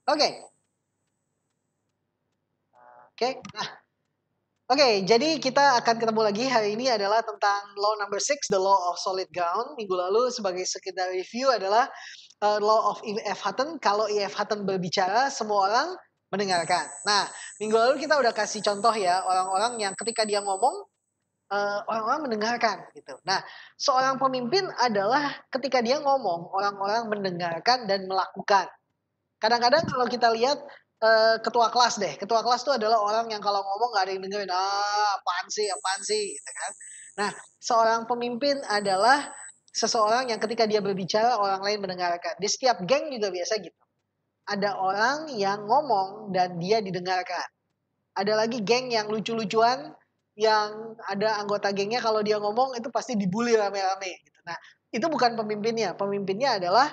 Oke. Nah, jadi kita akan ketemu lagi hari ini adalah tentang law number 6, the law of solid ground. Minggu lalu sebagai sekedar review adalah law of E.F. Hutton. Kalau E.F. Hutton berbicara, semua orang mendengarkan. Nah, minggu lalu kita udah kasih contoh ya, orang-orang yang ketika dia ngomong, orang-orang mendengarkan gitu. Nah, seorang pemimpin adalah ketika dia ngomong, orang-orang mendengarkan dan melakukan. Kadang-kadang kalau kita lihat ketua kelas deh, ketua kelas itu adalah orang yang kalau ngomong nggak ada yang dengerin, apaan sih, gitu kan. Nah, seorang pemimpin adalah seseorang yang ketika dia berbicara orang lain mendengarkan. Di setiap geng juga biasa gitu. Ada orang yang ngomong dan dia didengarkan. Ada lagi geng yang lucu-lucuan, yang ada anggota gengnya kalau dia ngomong itu pasti dibully rame-rame gitu. Nah, itu bukan pemimpinnya. Pemimpinnya adalah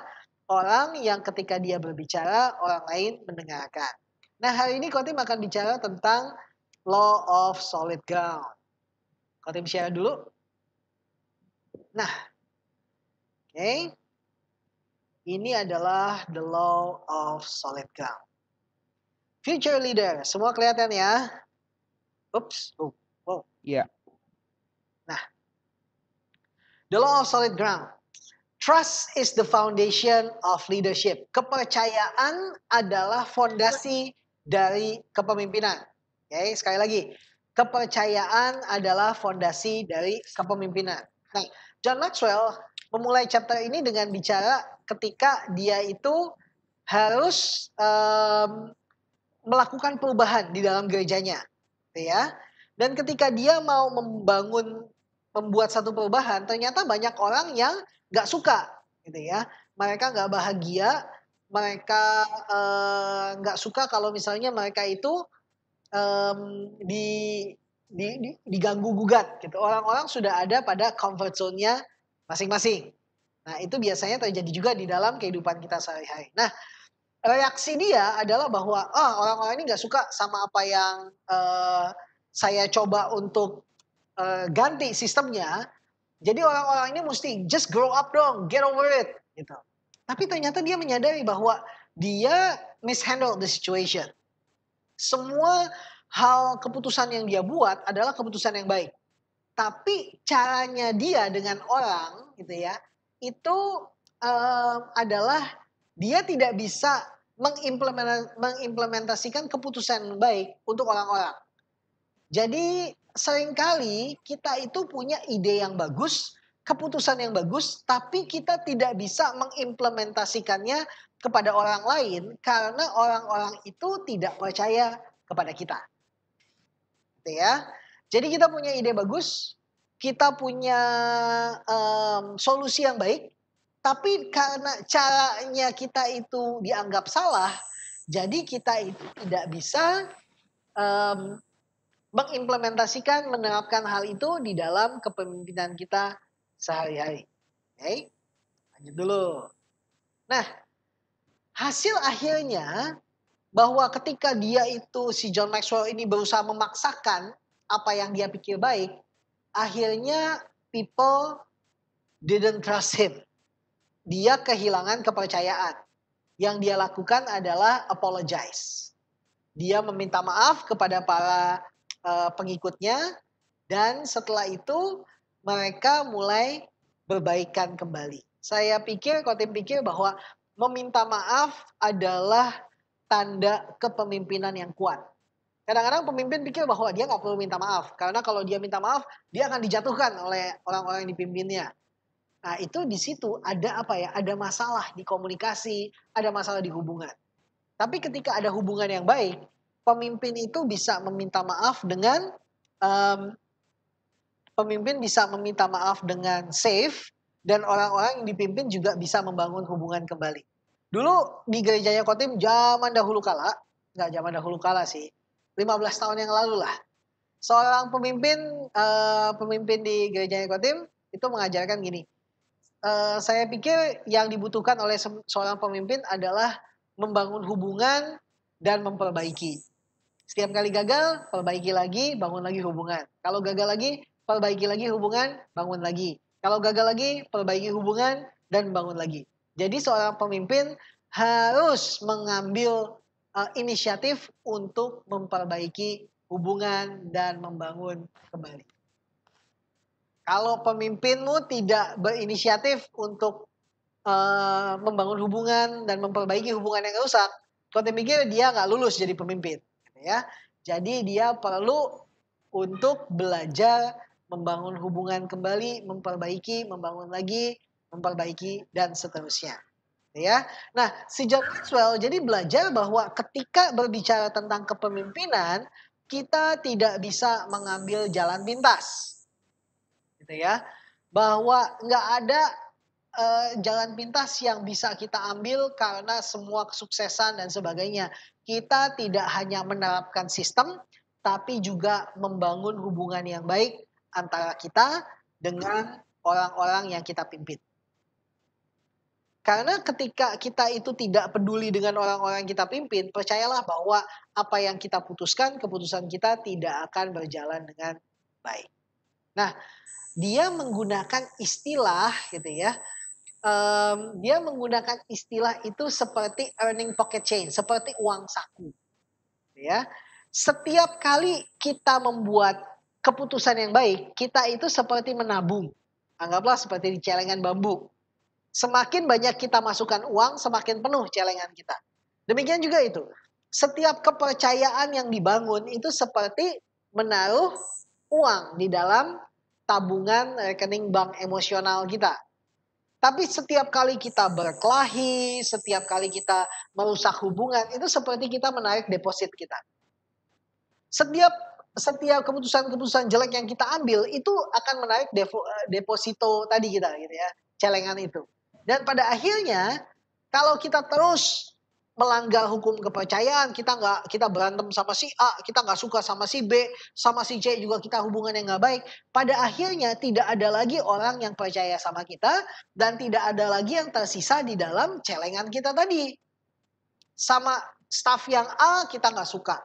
orang yang ketika dia berbicara, orang lain mendengarkan. Nah, hari ini Kotim akan bicara tentang law of solid ground. Kotim share dulu. Nah, oke. Ini adalah the law of solid ground. Future leader, semua kelihatan ya? Oops, oh. Iya. Nah, the law of solid ground. Trust is the foundation of leadership. Kepercayaan adalah fondasi dari kepemimpinan. Oke, sekali lagi. Kepercayaan adalah fondasi dari kepemimpinan. Nah, John Maxwell memulai chapter ini dengan bicara ketika dia itu harus melakukan perubahan di dalam gerejanya. Ya. Dan ketika dia mau membuat satu perubahan, ternyata banyak orang yang nggak suka, gitu ya. Mereka nggak bahagia, mereka nggak suka kalau misalnya mereka itu diganggu gugat, gitu. Orang-orang sudah ada pada comfort zone-nya masing-masing. Nah, itu biasanya terjadi juga di dalam kehidupan kita sehari-hari. Nah, reaksi dia adalah bahwa orang-orang ini nggak suka sama apa yang saya coba untuk ganti sistemnya. Jadi orang-orang ini mesti just grow up dong, get over it, gitu. Tapi ternyata dia menyadari bahwa dia mishandle the situation. Semua hal keputusan yang dia buat adalah keputusan yang baik. Tapi caranya dia dengan orang, gitu ya, itu adalah dia tidak bisa mengimplementasikan keputusan baik untuk orang-orang. Jadi seringkali kita itu punya ide yang bagus, keputusan yang bagus, tapi kita tidak bisa mengimplementasikannya kepada orang lain karena orang-orang itu tidak percaya kepada kita. Gitu ya. Jadi kita punya ide bagus, kita punya solusi yang baik, tapi karena caranya kita itu dianggap salah, jadi kita itu tidak bisa mengimplementasikan, menerapkan hal itu di dalam kepemimpinan kita sehari-hari. Oke, lanjut dulu. Nah, hasil akhirnya bahwa ketika dia itu, si John Maxwell ini berusaha memaksakan apa yang dia pikir baik, akhirnya people didn't trust him. Dia kehilangan kepercayaan. Yang dia lakukan adalah apologize. Dia meminta maaf kepada para pengikutnya, dan setelah itu mereka mulai berbaikan kembali. Saya pikir, Kotim pikir bahwa meminta maaf adalah tanda kepemimpinan yang kuat. Kadang-kadang pemimpin pikir bahwa dia nggak perlu minta maaf, karena kalau dia minta maaf, dia akan dijatuhkan oleh orang-orang yang dipimpinnya. Nah, itu di situ ada apa ya? Ada masalah di komunikasi, ada masalah di hubungan. Tapi ketika ada hubungan yang baik, pemimpin itu bisa meminta maaf dengan safe, dan orang-orang yang dipimpin juga bisa membangun hubungan kembali. Dulu di gerejanya Kotim zaman dahulu kala, nggak zaman dahulu kala sih, 15 tahun yang lalu lah, seorang pemimpin di gerejanya Kotim itu mengajarkan gini, saya pikir yang dibutuhkan oleh seorang pemimpin adalah membangun hubungan dan memperbaiki. Setiap kali gagal, perbaiki lagi, bangun lagi hubungan. Kalau gagal lagi, perbaiki lagi hubungan, bangun lagi. Kalau gagal lagi, perbaiki hubungan dan bangun lagi. Jadi seorang pemimpin harus mengambil inisiatif untuk memperbaiki hubungan dan membangun kembali. Kalau pemimpinmu tidak berinisiatif untuk membangun hubungan dan memperbaiki hubungan yang rusak, kau mikir dia nggak lulus jadi pemimpin, gitu ya. Jadi dia perlu untuk belajar membangun hubungan kembali, memperbaiki, membangun lagi, memperbaiki dan seterusnya. Ya. Nah, si John Maxwell jadi belajar bahwa ketika berbicara tentang kepemimpinan, kita tidak bisa mengambil jalan pintas. Gitu ya. Bahwa nggak ada jalan pintas yang bisa kita ambil karena semua kesuksesan dan sebagainya. Kita tidak hanya menerapkan sistem, tapi juga membangun hubungan yang baik antara kita dengan orang-orang yang kita pimpin. Karena ketika kita itu tidak peduli dengan orang-orang yang kita pimpin, percayalah bahwa apa yang kita putuskan, keputusan kita tidak akan berjalan dengan baik. Nah, dia menggunakan istilah gitu ya. Dia menggunakan istilah itu seperti earning pocket change, seperti uang saku. Ya. Setiap kali kita membuat keputusan yang baik, kita itu seperti menabung. Anggaplah seperti di celengan bambu. Semakin banyak kita masukkan uang, semakin penuh celengan kita. Demikian juga itu. Setiap kepercayaan yang dibangun itu seperti menaruh uang di dalam tabungan rekening bank emosional kita. Tapi setiap kali kita berkelahi, setiap kali kita merusak hubungan, itu seperti kita menarik deposit kita. Setiap keputusan-keputusan jelek yang kita ambil itu akan menarik deposito tadi kita gitu ya, celengan itu. Dan pada akhirnya kalau kita terus melanggar hukum kepercayaan, kita berantem sama si A, kita nggak suka sama si B, sama si C juga kita hubungan yang nggak baik. Pada akhirnya tidak ada lagi orang yang percaya sama kita dan tidak ada lagi yang tersisa di dalam celengan kita tadi. Sama staff yang A kita nggak suka,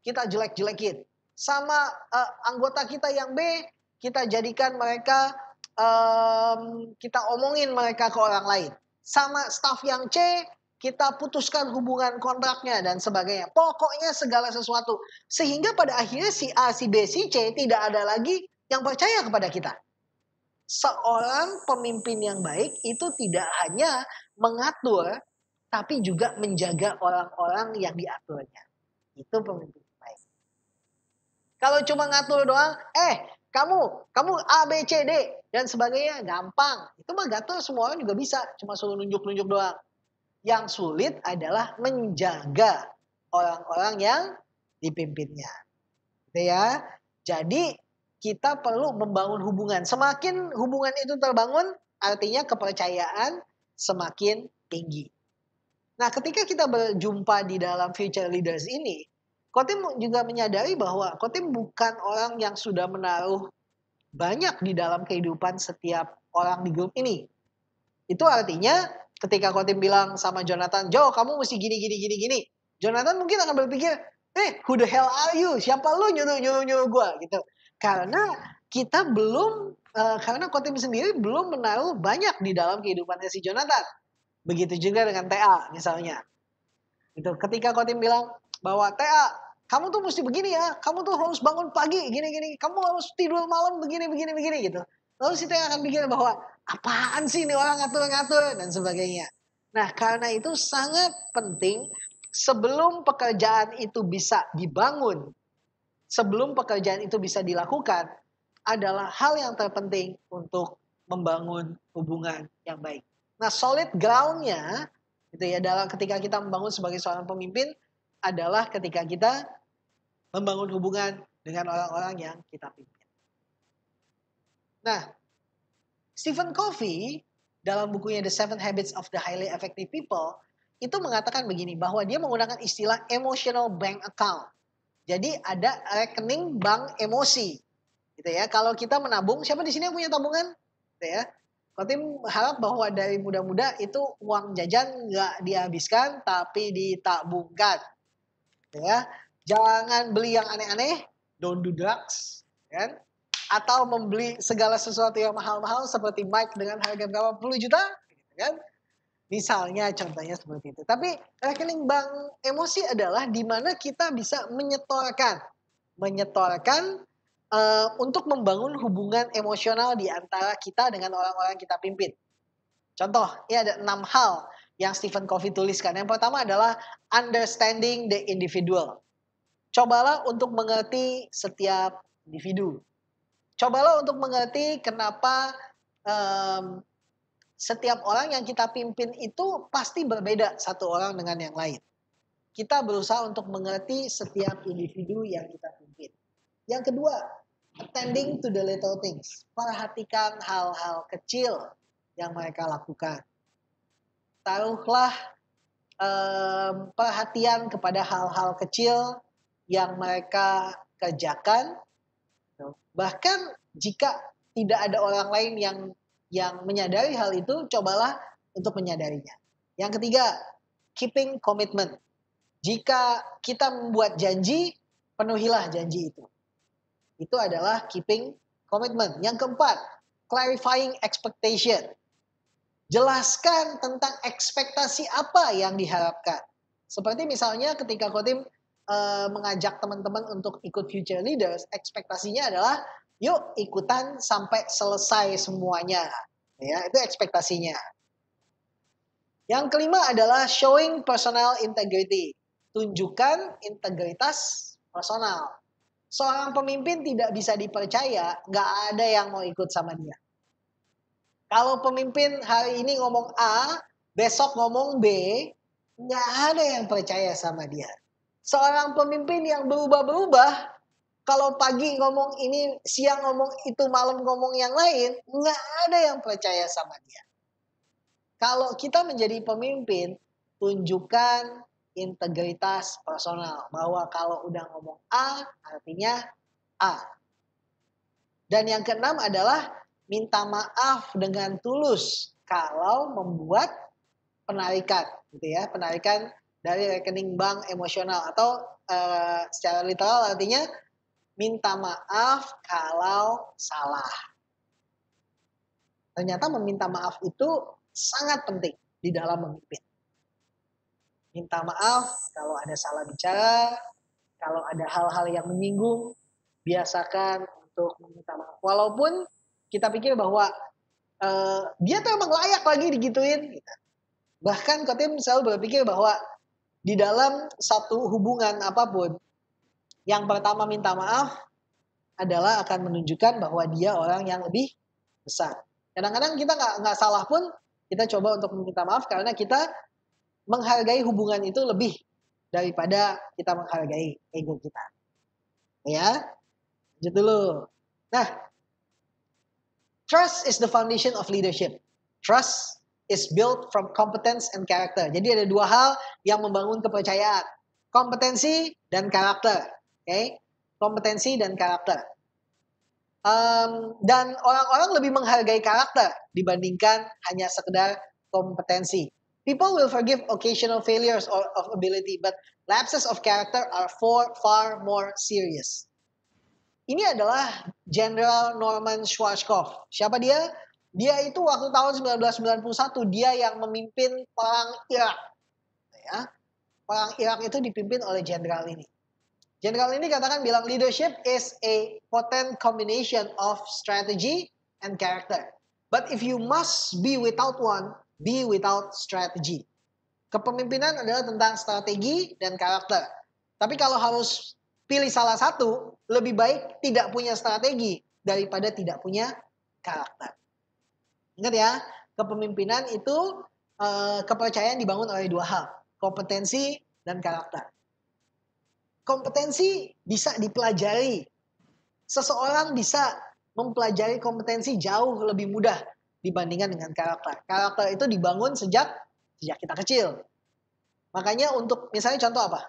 kita jelek-jelekin. Sama anggota kita yang B, kita jadikan mereka, kita omongin mereka ke orang lain. Sama staff yang C, kita putuskan hubungan kontraknya dan sebagainya. Pokoknya segala sesuatu. Sehingga pada akhirnya si A, si B, si C tidak ada lagi yang percaya kepada kita. Seorang pemimpin yang baik itu tidak hanya mengatur, tapi juga menjaga orang-orang yang diaturnya. Itu pemimpin baik. Kalau cuma ngatur doang, kamu A, B, C, D, dan sebagainya, gampang. Itu mah ngatur semua orang juga bisa, cuma suruh nunjuk-nunjuk doang. Yang sulit adalah menjaga orang-orang yang dipimpinnya. Gitu ya. Jadi kita perlu membangun hubungan. Semakin hubungan itu terbangun, artinya kepercayaan semakin tinggi. Nah, ketika kita berjumpa di dalam future leaders ini, Kotim juga menyadari bahwa Kotim bukan orang yang sudah menaruh banyak di dalam kehidupan setiap orang di grup ini. Itu artinya ketika Kotim bilang sama Jonathan, "Jo, kamu mesti gini, gini, gini, gini." Jonathan mungkin akan berpikir, who the hell are you? Siapa lu nyuruh gue? Gitu. Karena kita belum, karena Kotim sendiri belum menaruh banyak di dalam kehidupannya si Jonathan. Begitu juga dengan TA misalnya. Gitu. Ketika Kotim bilang bahwa TA, kamu tuh mesti begini ya, kamu tuh harus bangun pagi gini-gini, kamu harus tidur malam begini gitu. Lalu si TA akan pikir bahwa apaan sih ini orang ngatur-ngatur dan sebagainya. Nah, karena itu sangat penting sebelum pekerjaan itu bisa dibangun, sebelum pekerjaan itu bisa dilakukan, adalah hal yang terpenting untuk membangun hubungan yang baik. Nah, solid ground-nya gitu ya dalam ketika kita membangun sebagai seorang pemimpin adalah ketika kita membangun hubungan dengan orang-orang yang kita pimpin. Nah, Stephen Covey dalam bukunya The 7 Habits of the Highly Effective People itu mengatakan begini, bahwa dia menggunakan istilah emotional bank account. Jadi ada rekening bank emosi. Gitu ya. Kalau kita menabung, siapa di sini yang punya tabungan? Gitu ya. Kotim harap bahwa dari muda-muda itu uang jajan nggak dihabiskan tapi ditabungkan. Gitu ya. Jangan beli yang aneh-aneh, don't do drugs, kan? Atau membeli segala sesuatu yang mahal-mahal seperti mic dengan harga berapa puluh juta, gitu kan? Misalnya contohnya seperti itu. Tapi rekening bank emosi adalah di mana kita bisa menyetorkan untuk membangun hubungan emosional di antara kita dengan orang-orang yang kita pimpin. Contoh, ini ada 6 hal yang Stephen Covey tuliskan. Yang pertama adalah understanding the individual. Cobalah untuk mengerti setiap individu. Cobalah untuk mengerti kenapa setiap orang yang kita pimpin itu pasti berbeda satu orang dengan yang lain. Kita berusaha untuk mengerti setiap individu yang kita pimpin. Yang kedua, attending to the little things. Perhatikan hal-hal kecil yang mereka lakukan. Taruhlah perhatian kepada hal-hal kecil yang mereka kerjakan. Bahkan jika tidak ada orang lain yang menyadari hal itu, cobalah untuk menyadarinya. Yang ketiga, keeping commitment. Jika kita membuat janji, penuhilah janji itu. Itu adalah keeping commitment. Yang keempat, clarifying expectation. Jelaskan tentang ekspektasi apa yang diharapkan. Seperti misalnya ketika Kotim mengajak teman-teman untuk ikut Future Leaders, ekspektasinya adalah yuk ikutan sampai selesai semuanya. Ya, itu ekspektasinya. Yang kelima adalah showing personal integrity. Tunjukkan integritas personal. Seorang pemimpin tidak bisa dipercaya, nggak ada yang mau ikut sama dia. Kalau pemimpin hari ini ngomong A, besok ngomong B, nggak ada yang percaya sama dia. Seorang pemimpin yang berubah-berubah, kalau pagi ngomong ini, siang ngomong itu, malam ngomong yang lain, nggak ada yang percaya sama dia. Kalau kita menjadi pemimpin, tunjukkan integritas personal. Bahwa kalau udah ngomong A, artinya A. Dan yang keenam adalah minta maaf dengan tulus kalau membuat penarikan, gitu ya, penarikan dari rekening bank emosional atau secara literal artinya minta maaf kalau salah. Ternyata meminta maaf itu sangat penting di dalam memimpin. Minta maaf kalau ada salah bicara, kalau ada hal-hal yang menyinggung, biasakan untuk meminta maaf. Walaupun kita pikir bahwa dia tuh emang layak lagi digituin. Bahkan Kotim selalu berpikir bahwa di dalam satu hubungan apapun, yang pertama minta maaf adalah akan menunjukkan bahwa dia orang yang lebih besar. Kadang-kadang kita nggak salah pun, kita coba untuk meminta maaf karena kita menghargai hubungan itu lebih daripada kita menghargai ego kita. Ya, lanjut dulu. Nah, trust is the foundation of leadership. Trust is built from competence and character. Jadi ada dua hal yang membangun kepercayaan. Kompetensi dan karakter. Okay? Kompetensi dan karakter. Dan orang-orang lebih menghargai karakter dibandingkan hanya sekedar kompetensi. People will forgive occasional failures of ability, but lapses of character are far more serious. Ini adalah General Norman Schwarzkopf. Siapa dia? Dia itu waktu tahun 1991, dia yang memimpin perang Irak. Ya. Perang Irak itu dipimpin oleh jenderal ini. Jenderal ini katakan bilang leadership is a potent combination of strategy and character. But if you must be without one, be without strategy. Kepemimpinan adalah tentang strategi dan karakter. Tapi kalau harus pilih salah satu, lebih baik tidak punya strategi daripada tidak punya karakter. Ingat ya, kepemimpinan itu kepercayaan dibangun oleh dua hal, kompetensi dan karakter. Kompetensi bisa dipelajari. Seseorang bisa mempelajari kompetensi jauh lebih mudah dibandingkan dengan karakter. Karakter itu dibangun sejak kita kecil. Makanya untuk misalnya contoh apa?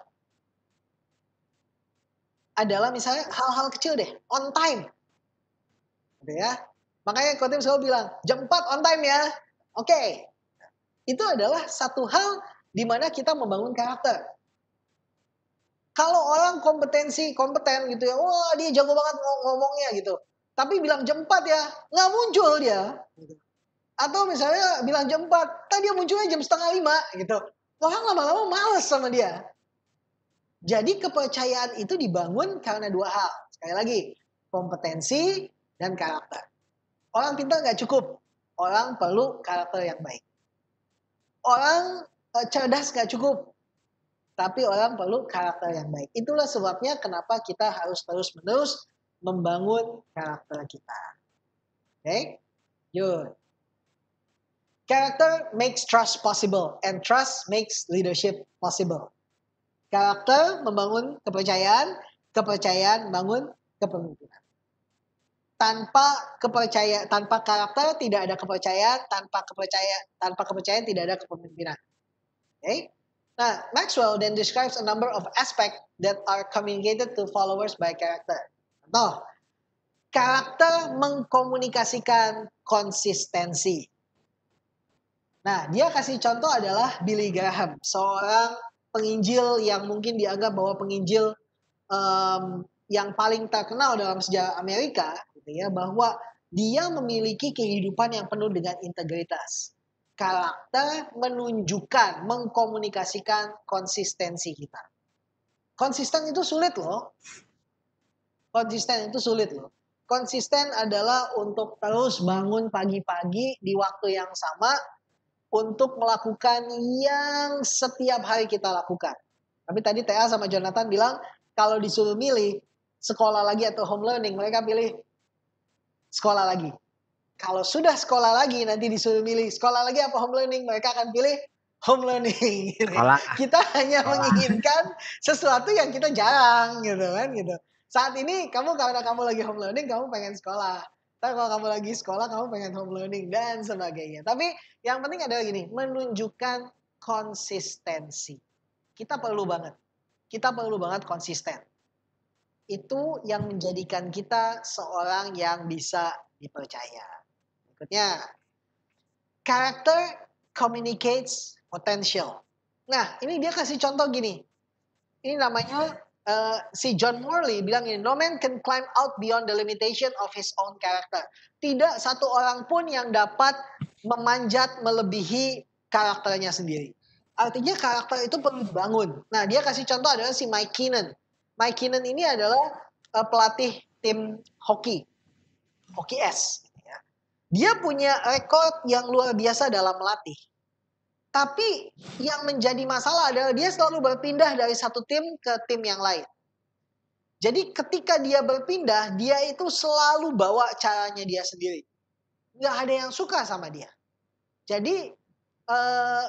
Adalah misalnya hal-hal kecil deh, on time. Gitu ya. Makanya Kotim selalu bilang, jam 4 on time ya. Oke. Itu adalah satu hal di mana kita membangun karakter. Kalau orang kompeten gitu ya, wah dia jago banget ngomongnya gitu. Tapi bilang jam 4 ya, nggak muncul dia. Gitu. Atau misalnya bilang jam 4, tadi dia munculnya jam setengah 5 gitu. Orang lama-lama males sama dia. Jadi kepercayaan itu dibangun karena dua hal. Sekali lagi, kompetensi dan karakter. Orang pintar nggak cukup. Orang perlu karakter yang baik. Orang cerdas nggak cukup. Tapi orang perlu karakter yang baik. Itulah sebabnya kenapa kita harus terus-menerus membangun karakter kita. Oke? Good. Character makes trust possible and trust makes leadership possible. Karakter membangun kepercayaan, kepercayaan membangun kepemimpinan. Tanpa karakter tidak ada kepercayaan, tanpa kepercayaan tidak ada kepemimpinan. Okay? Nah, Maxwell then describes a number of aspects that are communicated to followers by character. Contoh, karakter mengkomunikasikan konsistensi. Nah, dia kasih contoh adalah Billy Graham, seorang penginjil yang mungkin dianggap bahwa penginjil yang paling terkenal dalam sejarah Amerika, gitu ya, bahwa dia memiliki kehidupan yang penuh dengan integritas. Karakter menunjukkan, mengkomunikasikan konsistensi kita. Konsisten itu sulit loh. Konsisten itu sulit loh. Konsisten adalah untuk terus bangun pagi-pagi di waktu yang sama, untuk melakukan yang setiap hari kita lakukan. Tapi tadi TA sama Jonathan bilang, kalau disuruh milih sekolah lagi atau home learning, mereka pilih sekolah lagi. Kalau sudah sekolah lagi, nanti disuruh milih sekolah lagi apa home learning, mereka akan pilih home learning. Kita hanya menginginkan sesuatu yang kita jarang, gitu kan, gitu. Saat ini karena kamu lagi home learning, kamu pengen sekolah. Tapi kalau kamu lagi sekolah, kamu pengen home learning dan sebagainya. Tapi yang penting adalah gini, menunjukkan konsistensi. Kita perlu banget konsisten. Itu yang menjadikan kita seorang yang bisa dipercaya. Berikutnya, character communicates potential. Nah, ini dia kasih contoh gini. Ini namanya si John Morley bilang ini, no man can climb out beyond the limitation of his own character. Tidak satu orang pun yang dapat memanjat melebihi karakternya sendiri. Artinya karakter itu perlu dibangun. Nah, dia kasih contoh adalah si Mike Keenan. Mike Keenan ini adalah pelatih tim hoki S. Dia punya rekor yang luar biasa dalam melatih. Tapi yang menjadi masalah adalah dia selalu berpindah dari satu tim ke tim yang lain. Jadi ketika dia berpindah, dia itu selalu bawa caranya dia sendiri. Nggak ada yang suka sama dia. Jadi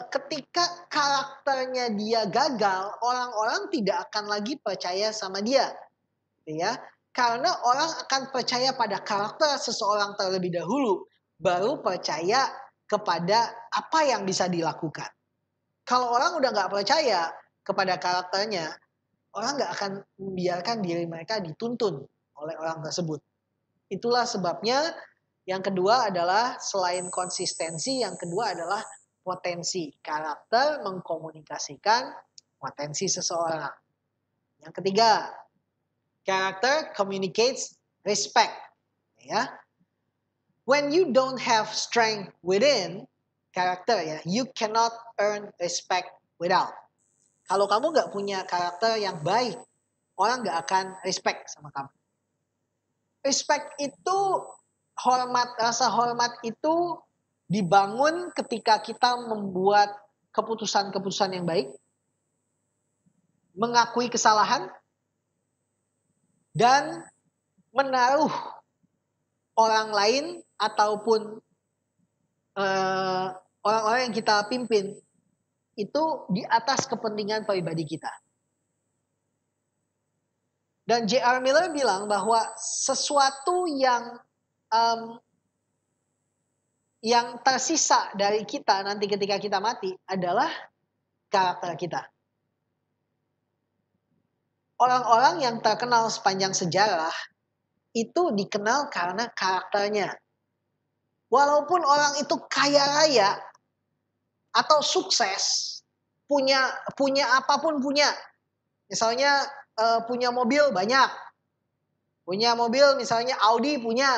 ketika karakternya dia gagal, orang-orang tidak akan lagi percaya sama dia. Gitu ya. Karena orang akan percaya pada karakter seseorang terlebih dahulu, baru percaya kepada apa yang bisa dilakukan. Kalau orang udah nggak percaya kepada karakternya, orang nggak akan membiarkan diri mereka dituntun oleh orang tersebut. Itulah sebabnya yang kedua adalah selain konsistensi, yang kedua adalah potensi. Karakter mengkomunikasikan potensi seseorang. Yang ketiga, character communicates respect. Ya. When you don't have strength within, karakter ya, you cannot earn respect without. Kalau kamu nggak punya karakter yang baik, orang nggak akan respect sama kamu. Respect itu, rasa hormat itu dibangun ketika kita membuat keputusan-keputusan yang baik, mengakui kesalahan, dan menaruh orang lain ataupun orang-orang yang kita pimpin itu di atas kepentingan pribadi kita. Dan J.R. Miller bilang bahwa sesuatu yang tersisa dari kita nanti ketika kita mati adalah karakter kita. Orang-orang yang terkenal sepanjang sejarah itu dikenal karena karakternya. Walaupun orang itu kaya raya atau sukses, punya apapun punya. Misalnya punya mobil banyak. Punya mobil misalnya Audi punya.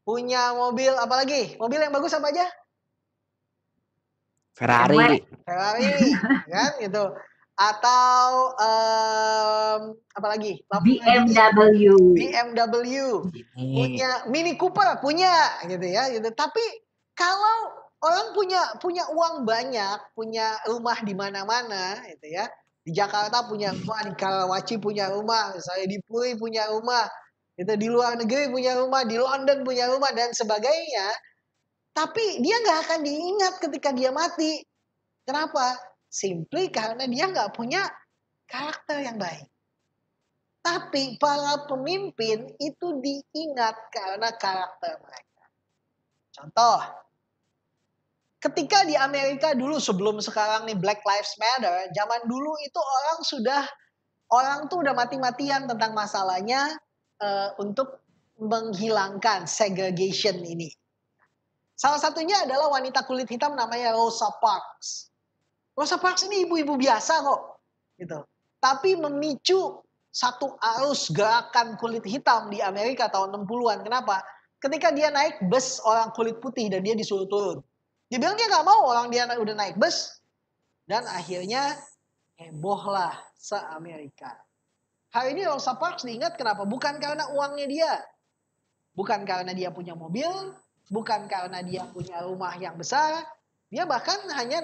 punya mobil apa lagi? Mobil yang bagus apa aja? Ferrari, kan gitu. Atau apa lagi? BMW. BMW. Punya Mini Cooper, punya gitu ya, gitu. Tapi kalau orang punya uang banyak, punya rumah di mana-mana gitu ya. Di Jakarta punya rumah, di Karawaci punya rumah, saya di Puri punya rumah, gitu, di luar negeri punya rumah, di London punya rumah dan sebagainya. Tapi dia nggak akan diingat ketika dia mati. Kenapa? Simply karena dia nggak punya karakter yang baik. Tapi para pemimpin itu diingat karena karakter mereka. Contoh, ketika di Amerika dulu sebelum sekarang nih Black Lives Matter, zaman dulu itu orang tuh udah mati-matian tentang masalahnya untuk menghilangkan segregation ini. Salah satunya adalah wanita kulit hitam namanya Rosa Parks. Rosa Parks ini ibu-ibu biasa kok, gitu. Tapi memicu satu arus gerakan kulit hitam di Amerika tahun 60-an. Kenapa? Ketika dia naik bus orang kulit putih dan dia disuruh turun. Dia bilang dia nggak mau, orang dia udah naik bus. Dan akhirnya hebohlah se-Amerika. Hari ini Rosa Parks diingat kenapa? Bukan karena uangnya dia. Bukan karena dia punya mobil. Bukan karena dia punya rumah yang besar. Dia bahkan hanya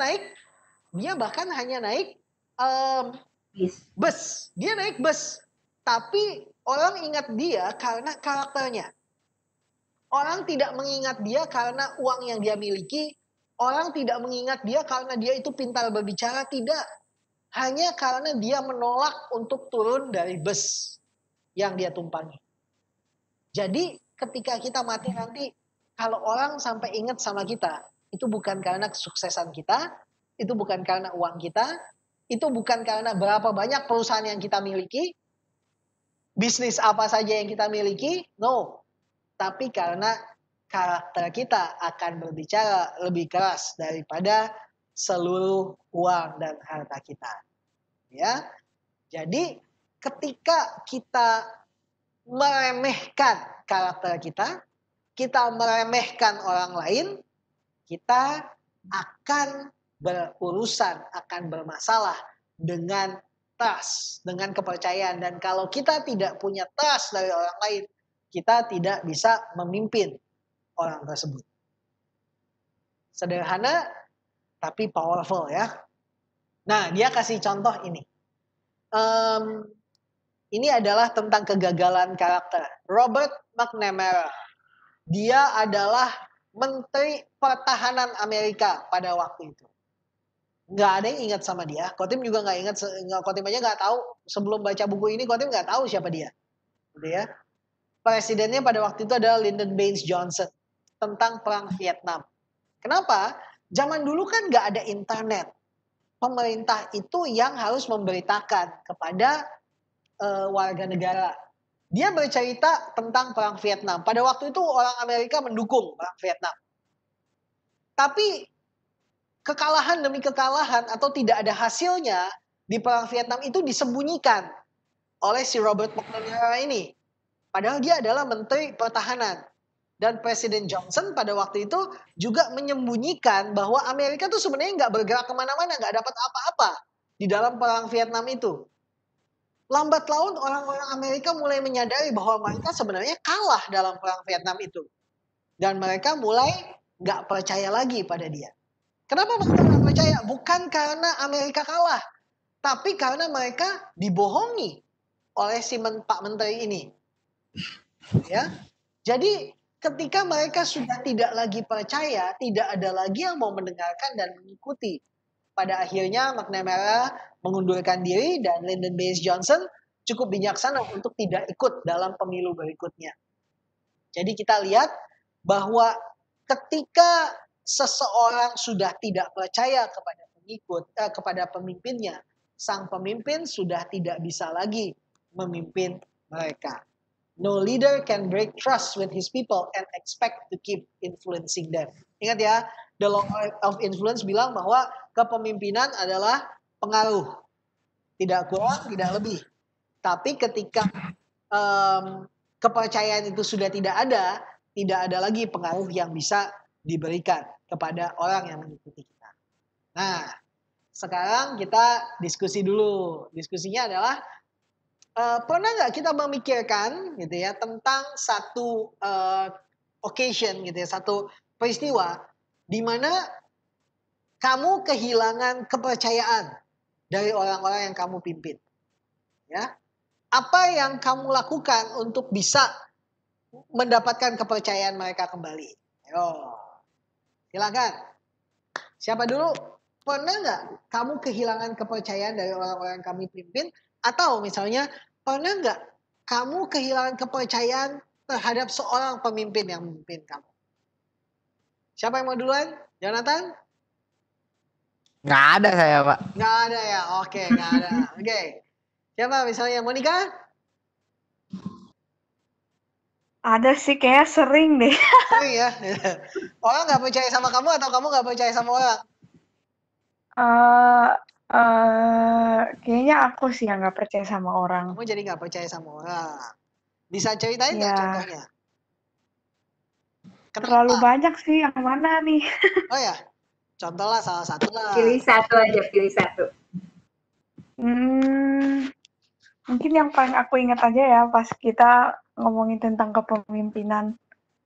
naik bus. Dia naik bus. Tapi orang ingat dia karena karakternya. Orang tidak mengingat dia karena uang yang dia miliki. Orang tidak mengingat dia karena dia itu pintar berbicara. Tidak. Hanya karena dia menolak untuk turun dari bus yang dia tumpangi. Jadi ketika kita mati nanti, kalau orang sampai ingat sama kita, itu bukan karena kesuksesan kita, itu bukan karena uang kita, itu bukan karena berapa banyak perusahaan yang kita miliki, bisnis apa saja yang kita miliki, no. Tapi karena karakter kita akan berbicara lebih keras daripada seluruh uang dan harta kita. Ya. Jadi ketika kita meremehkan karakter kita meremehkan orang lain, kita akan berurusan, akan bermasalah dengan trust, dengan kepercayaan. Dan kalau kita tidak punya trust dari orang lain, kita tidak bisa memimpin orang tersebut. Sederhana, tapi powerful ya. Nah, dia kasih contoh ini. Ini adalah tentang kegagalan karakter. Robert McNamara. Dia adalah Menteri Pertahanan Amerika pada waktu itu. Nggak ada yang ingat sama dia. Kotim juga nggak ingat. Kotim aja nggak tahu. Sebelum baca buku ini, Kotim nggak tahu siapa dia. Gitu ya. Presidennya pada waktu itu adalah Lyndon Baines Johnson. Tentang Perang Vietnam. Kenapa? Zaman dulu kan nggak ada internet. Pemerintah itu yang harus memberitakan kepada warga negara. Dia bercerita tentang Perang Vietnam. Pada waktu itu orang Amerika mendukung Perang Vietnam. Tapi kekalahan demi kekalahan atau tidak ada hasilnya di Perang Vietnam itu disembunyikan oleh si Robert McNamara ini. Padahal dia adalah Menteri Pertahanan. Dan Presiden Johnson pada waktu itu juga menyembunyikan bahwa Amerika tuh sebenarnya nggak bergerak kemana-mana, nggak dapat apa-apa di dalam Perang Vietnam itu. Lambat laun orang-orang Amerika mulai menyadari bahwa mereka sebenarnya kalah dalam Perang Vietnam itu. Dan mereka mulai nggak percaya lagi pada dia. Kenapa mereka nggak percaya? Bukan karena Amerika kalah, tapi karena mereka dibohongi oleh si Pak Menteri ini. Ya, jadi ketika mereka sudah tidak lagi percaya, tidak ada lagi yang mau mendengarkan dan mengikuti. Pada akhirnya McNamara mengundurkan diri dan Lyndon Baines Johnson cukup bijaksana untuk tidak ikut dalam pemilu berikutnya. Jadi kita lihat bahwa ketika seseorang sudah tidak percaya kepada kepada pemimpinnya, sang pemimpin sudah tidak bisa lagi memimpin mereka. No leader can break trust with his people and expect to keep influencing them. Ingat ya, the law of influence bilang bahwa kepemimpinan adalah pengaruh. Tidak kurang, tidak lebih. Tapi ketika kepercayaan itu sudah tidak ada, tidak ada lagi pengaruh yang bisa diberikan kepada orang yang mengikuti kita. Nah, sekarang kita diskusi dulu. Diskusinya adalah pernah nggak kita memikirkan gitu ya tentang satu occasion gitu ya, satu peristiwa di mana kamu kehilangan kepercayaan dari orang-orang yang kamu pimpin, ya. Apa yang kamu lakukan untuk bisa mendapatkan kepercayaan mereka kembali? Ayo, silakan. Siapa dulu? Pernah nggak kamu kehilangan kepercayaan dari orang-orang yang kami pimpin? Atau misalnya, pernah nggak kamu kehilangan kepercayaan terhadap seorang pemimpin yang memimpin kamu? Siapa yang mau duluan? Jonathan? Nggak ada saya, Pak. Nggak ada ya? Oke, nggak ada. Oke. Siapa misalnya? Monica? Ada sih, kayaknya sering deh. Sering ya? Orang nggak percaya sama kamu atau kamu nggak percaya sama orang? Kayaknya aku sih yang nggak percaya sama orang. Kamu jadi nggak percaya sama orang. Bisa ceritain nggak Ya, contohnya? terlalu Kenapa? banyak sih. Yang mana nih? Oh ya, contohlah salah satu lah. Pilih satu aja, pilih satu. Mungkin yang paling aku ingat aja ya pas kita ngomongin tentang kepemimpinan.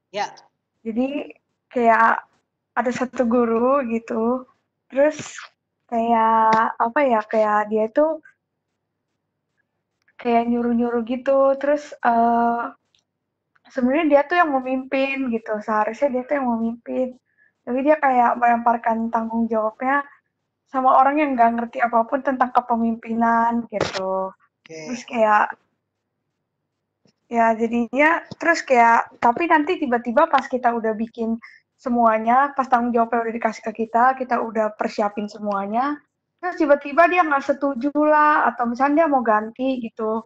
Ya. Jadi kayak ada satu guru gitu, terus kayak apa ya, kayak dia tuh kayak nyuruh-nyuruh gitu, terus sebenarnya dia tuh yang memimpin gitu, seharusnya dia tuh yang memimpin, tapi dia kayak melemparkan tanggung jawabnya sama orang yang nggak ngerti apapun tentang kepemimpinan gitu. Terus kayak ya jadinya terus kayak tapi nanti tiba-tiba pas kita udah bikin semuanya, pas tanggung jawabnya udah dikasih ke kita udah persiapin semuanya, terus tiba-tiba dia nggak setuju lah, atau misalnya dia mau ganti gitu.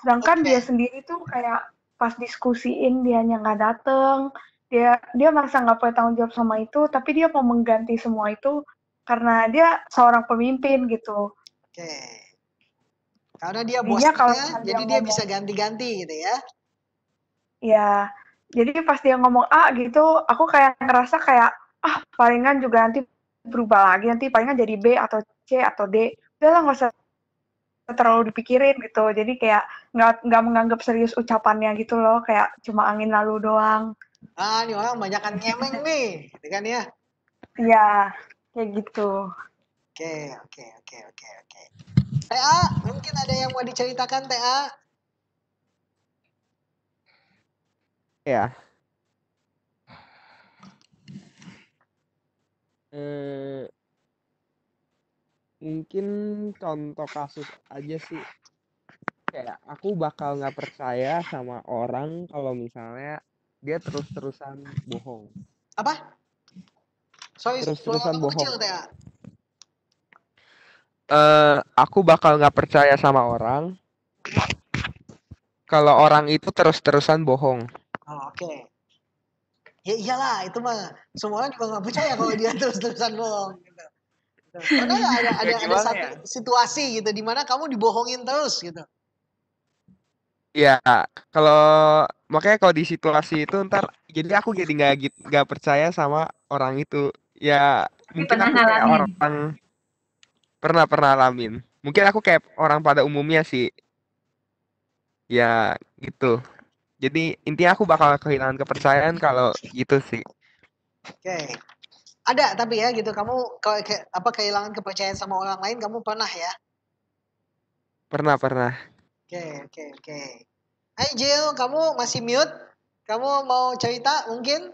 Sedangkan dia sendiri tuh kayak pas diskusiin dianya nggak dateng, dia merasa nggak punya tanggung jawab sama itu, tapi dia mau mengganti semua itu karena dia seorang pemimpin gitu. Oke. Karena dia Jadinya kalau bosnya, jadi dia bisa ganti-ganti gitu ya. Ya, jadi pas dia ngomong A gitu, aku kayak ngerasa kayak, palingan juga nanti berubah lagi, nanti palingan jadi B atau C atau D. Udah lah, nggak usah terlalu dipikirin gitu. Jadi kayak nggak menganggap serius ucapannya gitu loh, kayak cuma angin lalu doang. Ah, ini orang banyakan ngemeng nih, gitu kan ya? Iya, kayak gitu. Oke. TA, mungkin ada yang mau diceritakan TA? Ya. Mungkin contoh kasus aja sih. Kayak aku bakal nggak percaya sama orang kalau misalnya dia terus-terusan bohong. Apa? Sorry, terus-terusan bohong. Kecil, TA. Aku bakal nggak percaya sama orang kalau orang itu terus-terusan bohong. Oh, oke. Ya iyalah, itu mah semua orang juga nggak percaya kalau dia terus-terusan bohong. Gitu. Karena ada satu situasi gitu di mana kamu dibohongin terus gitu. Ya, makanya kalau di situasi itu ntar jadi aku jadi nggak percaya sama orang itu. Ya mungkin aku kayak orang pernah alamin. Mungkin aku kayak orang pada umumnya sih. Ya gitu. Jadi intinya aku bakal kehilangan kepercayaan kalau gitu sih. Oke. Ada tapi ya gitu kamu kehilangan kepercayaan sama orang lain kamu pernah ya? Pernah. Oke. Hai Jill, kamu masih mute? Kamu mau cerita mungkin?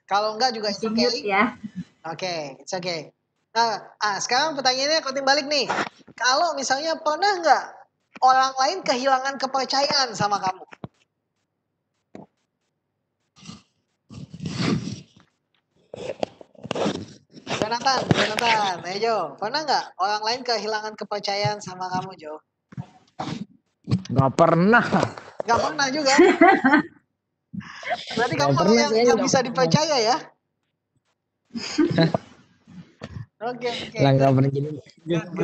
Kalau enggak juga masih mute ya. Oke, it's okay. Nah, sekarang pertanyaannya aku balik nih. Kalau misalnya pernah nggak orang lain kehilangan kepercayaan sama kamu? Jonathan, Jo. Pernah nggak orang lain kehilangan kepercayaan sama kamu, Jo? Nggak pernah. Nggak pernah juga. Berarti kamu yang nggak bisa dipercaya ya? Oke. Lah nggak pernah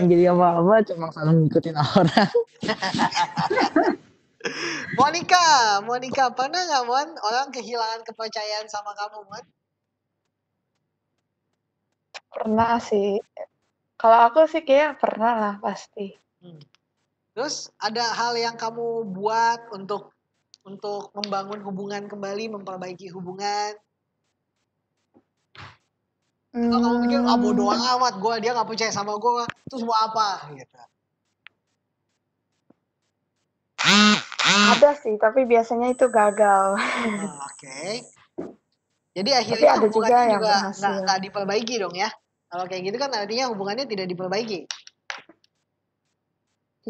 jadi apa-apa, cuma selalu ngikutin orang. Monica pernah nggak Mon orang kehilangan kepercayaan sama kamu Mon? Pernah sih. Kalau aku sih kayak pernah lah pasti. Terus ada hal yang kamu buat untuk membangun hubungan kembali, memperbaiki hubungan? Atau kamu pikir bodo amat dia nggak percaya sama gue, terus mau apa gitu? Ada sih, tapi biasanya itu gagal. Oke. Jadi Tapi akhirnya ada juga hubungannya yang juga berhasil. nggak diperbaiki dong ya? Kalau kayak gitu kan artinya hubungannya tidak diperbaiki.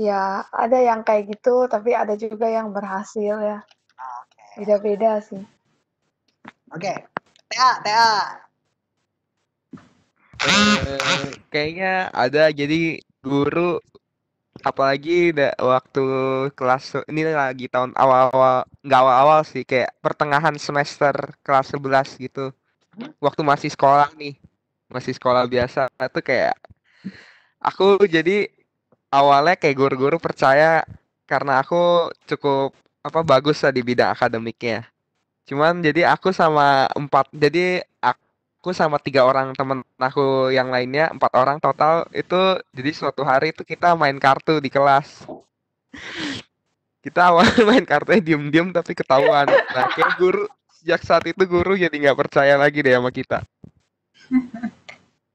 Ya, ada yang kayak gitu, tapi ada juga yang berhasil ya. Oke. Beda-beda sih. Oke. TA. Kayaknya ada, jadi guru apalagi waktu kelas ini lagi tahun awal-awal, nggak awal-awal sih, kayak pertengahan semester kelas 11 gitu. Waktu masih sekolah nih, masih sekolah biasa itu kayak aku jadi awalnya kayak guru-guru percaya karena aku cukup bagus lah di bidang akademiknya. Cuman jadi aku sama 3 orang temen aku yang lainnya, 4 orang total itu. Jadi suatu hari itu kita main kartu di kelas. Kita awalnya main kartunya diem-diem tapi ketahuan. Nah, kayak sejak saat itu guru jadi nggak percaya lagi deh sama kita.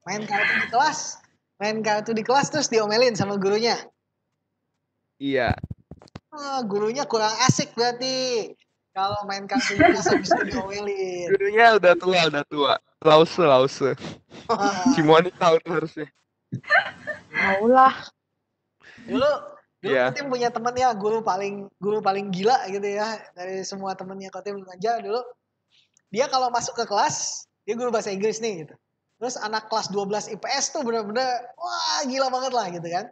Main kartu di kelas terus diomelin sama gurunya. Iya. Gurunya kurang asik berarti. Kalau main kartu di kelas habis itu diomelin. Gurunya udah tua. Lause. Simoni tahu tuh harusnya. Maulah. Dulu Kotim punya temen ya, guru paling gila gitu ya dari semua temennya Kotim aja dulu. Dia kalau masuk ke kelas, dia guru bahasa Inggris nih gitu. Terus anak kelas 12 IPS tuh bener-bener wah gila banget lah gitu kan.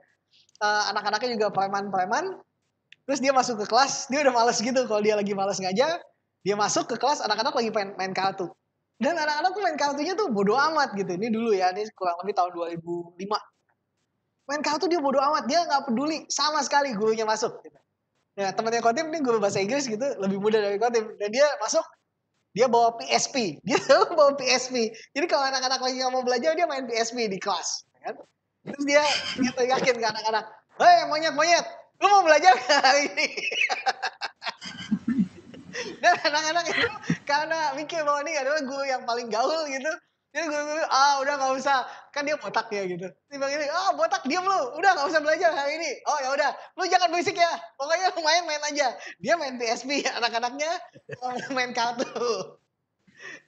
Anak-anaknya juga preman-preman. Terus dia masuk ke kelas, dia udah males gitu. Kalau dia lagi males ngajar, dia masuk ke kelas, anak-anak lagi pengen main kartu. Dan anak-anak tuh main kartunya tuh bodo amat gitu. Ini dulu ya, ini kurang lebih tahun 2005. Main kartu dia bodo amat, dia nggak peduli sama sekali gurunya masuk. Gitu. Nah temannya Kotim ini guru bahasa Inggris gitu, lebih muda dari Kotim. Dan dia masuk, dia bawa PSP. Dia bawa PSP. Jadi kalau anak-anak lagi nggak mau belajar, dia main PSP di kelas. Kan? Terus dia yakin ke anak-anak, hei monyet, lu mau belajar hari ini? Dan anak-anak itu karena mikir bahwa ini adalah guru yang paling gaul gitu. Jadi guru udah gak usah, kan dia botak ya gitu. Dia bilang ini, botak diam lu, udah gak usah belajar hari ini. Oh ya udah, lu jangan berisik ya, pokoknya lu main aja. Dia main PSP, anak-anaknya main kartu.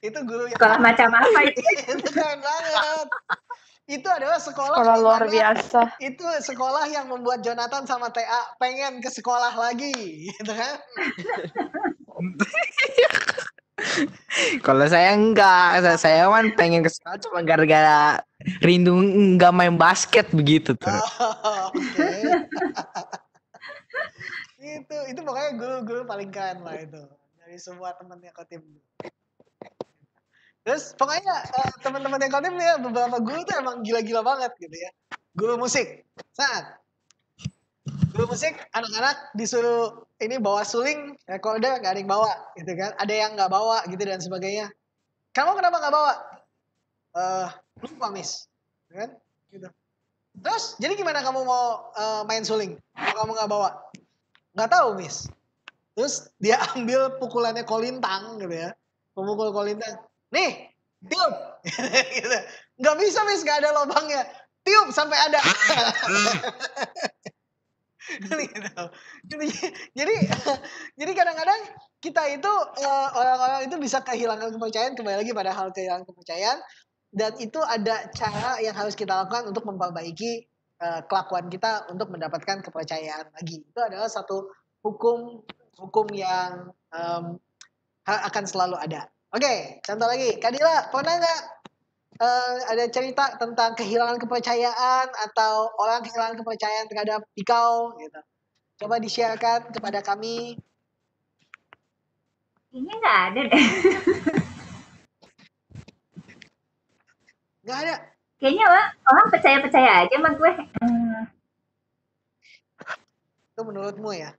Itu guru yang sekolah macam apa itu? Itu keren banget. Itu adalah sekolah Luar biasa. Itu sekolah yang membuat Jonathan sama TA pengen ke sekolah lagi, gitu kan? Kalau saya enggak, saya kan pengen ke sekolah cuma gara-gara rindu enggak main basket begitu tuh. Itu pokoknya guru-guru paling keren lah itu dari semua temannya Kotim. Terus pokoknya teman-teman yang Kotim ya beberapa guru tuh emang gila-gila banget gitu ya. Guru musik, guru musik anak-anak disuruh ini bawa suling, recorder gak ada yang bawa gitu kan. Ada yang gak bawa gitu dan sebagainya. Kamu kenapa gak bawa? Lupa Miss. Kan? Gitu. Terus jadi gimana kamu mau main suling kalau kamu gak bawa? Gak tahu Miss. Terus dia ambil pukulannya kolintang gitu ya. Pemukul kolintang. Nih, tiup. Gitu. Gak bisa Miss, gak ada lubangnya. Tiup sampai ada. Jadi kadang-kadang kita itu orang-orang itu bisa kehilangan kepercayaan, kembali lagi pada hal kehilangan kepercayaan, dan itu ada cara yang harus kita lakukan untuk memperbaiki kelakuan kita untuk mendapatkan kepercayaan lagi. Itu adalah satu hukum yang akan selalu ada. Oke, contoh lagi, Kadila pernah nggak ada cerita tentang kehilangan kepercayaan atau orang kehilangan kepercayaan terhadap Ikau gitu? Coba di-sharekan kepada kami. Ini nggak ada deh. Nggak ada. Kayaknya orang percaya-percaya aja sama gue. Itu menurutmu ya?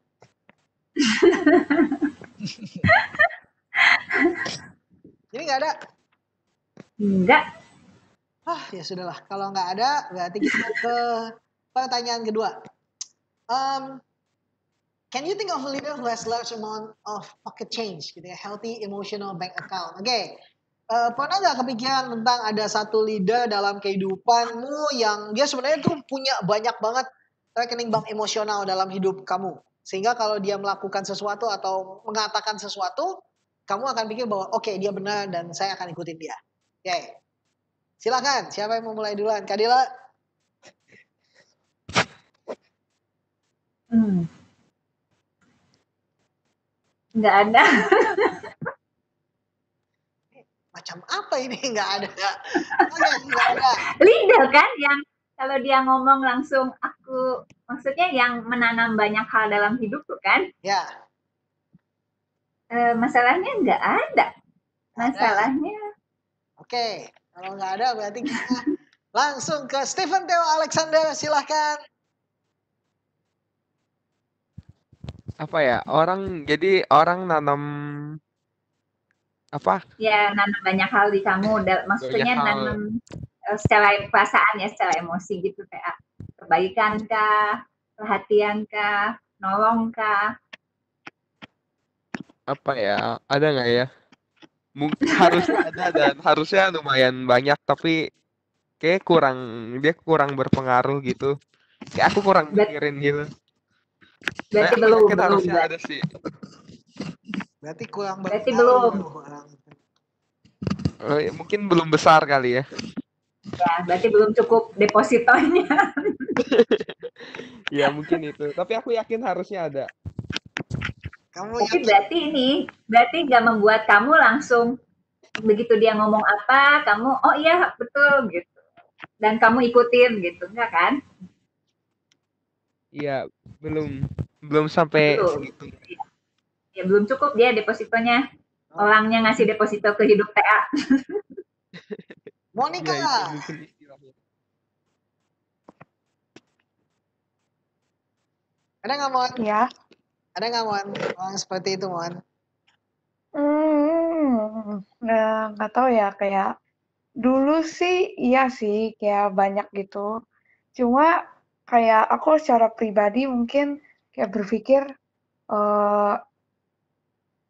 Jadi nggak ada? Enggak. Ya sudahlah. Kalau nggak ada, berarti kita ke pertanyaan kedua. Can you think of a leader who has large amount of pocket change, gitu ya, healthy emotional bank account? Oke. Pernah nggak kepikiran tentang ada satu leader dalam kehidupanmu yang dia sebenarnya tuh punya banyak banget rekening bank emosional dalam hidup kamu, sehingga kalau dia melakukan sesuatu atau mengatakan sesuatu, kamu akan pikir bahwa oke, dia benar dan saya akan ikutin dia. Oke. Silakan, siapa yang mau mulai duluan? Kadila? Nggak ada. Macam apa ini? Nggak ada. Oke, nggak ada. Leader kan yang kalau dia ngomong langsung aku, maksudnya yang menanam banyak hal dalam hidup tuh kan. Ya. Masalahnya nggak ada. Masalahnya. Oke, kalau nggak ada berarti kita langsung ke Stephen Theo Alexander, silahkan. Apa ya? Jadi orang nanam apa? Ya, nanam banyak hal di kamu. Maksudnya nanam secara perasaan ya, secara emosi gitu, kayak kebaikan kah, perhatian kah, nolong kah. Apa ya? Ada nggak ya? Mungkin harusnya ada dan harusnya lumayan banyak, tapi kayak dia kurang berpengaruh gitu. Kayak aku kurang mikirin gitu. Berarti belum harusnya ada sih. Berarti kurang berarti belum. Mungkin belum besar kali ya. Ya, berarti belum cukup depositonya. Ya mungkin itu. Tapi aku yakin harusnya ada. Tapi berarti nggak membuat kamu langsung begitu dia ngomong apa, kamu oh iya betul gitu. Dan kamu ikutin gitu, enggak kan? Iya, belum sampai segitu. Ya belum cukup dia depositonya. Orangnya ngasih deposito ke hidup TA. Monica. Ya, mungkin istilahnya. Ada nggak, Mon? Ya. Ada nggak, Mon? Orang seperti itu, Mon? Nggak tahu ya, kayak dulu sih iya sih, kayak banyak gitu. Cuma kayak aku secara pribadi mungkin kayak berpikir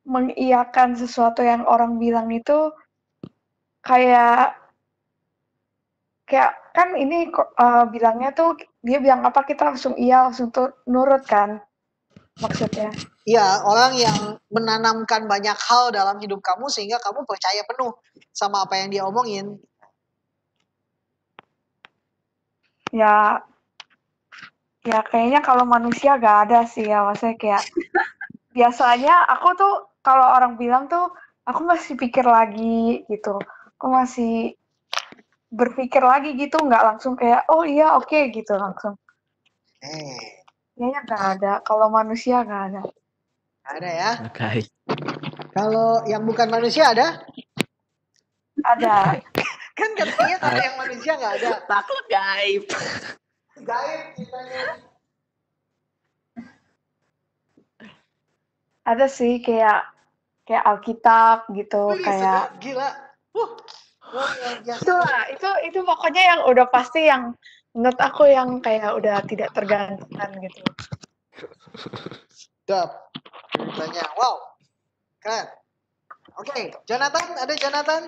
mengiyakan sesuatu yang orang bilang itu kayak kan ini bilangnya tuh dia bilang apa kita langsung iya langsung nurut kan maksudnya. Iya, orang yang menanamkan banyak hal dalam hidup kamu sehingga kamu percaya penuh sama apa yang dia omongin. Ya kayaknya kalau manusia gak ada sih ya, maksudnya kayak biasanya aku tuh kalau orang bilang tuh aku masih pikir lagi gitu, aku masih berpikir lagi gitu, nggak langsung kayak oh iya oke gitu langsung. Kayaknya nggak ada, kalau manusia nggak ada. Ada ya? Oke. Kalau yang bukan manusia ada? Ada. Kan katanya kalau yang manusia nggak ada. Takut gaib. Gaib kitanya. Ada sih kayak Alkitab gitu. Wih, kayak gila. Itu pokoknya yang udah pasti yang menurut aku yang kayak udah tidak tergantikan gitu. Sedap. Ceritanya. Wow. Keren. Oke, Jonathan, ada Jonathan?